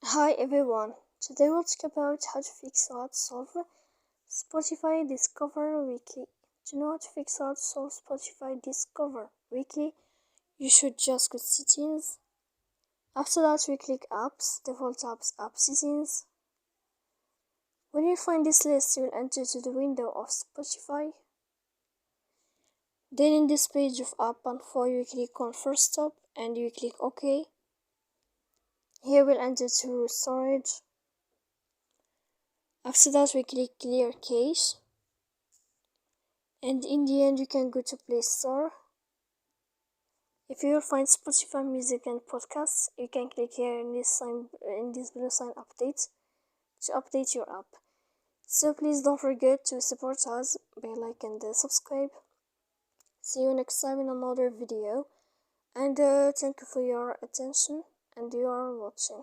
Hi everyone, today we'll talk about how to fix or how to solve Spotify Discover Weekly. To know how to fix or to solve Spotify Discover Weekly, you should just go to Settings. After that, we click Apps, Default Apps, App Settings. When you find this list, you will enter to the window of Spotify. Then in this page of App Info, you click on First Stop and you click OK. Here we'll enter to Storage. After that, we click Clear Cache. And in the end, you can go to Play Store. If you will find Spotify music and podcasts, you can click here in this blue sign update to update your app. So please don't forget to support us by like and subscribe. See you next time in another video, and thank you for your attention and you are watching.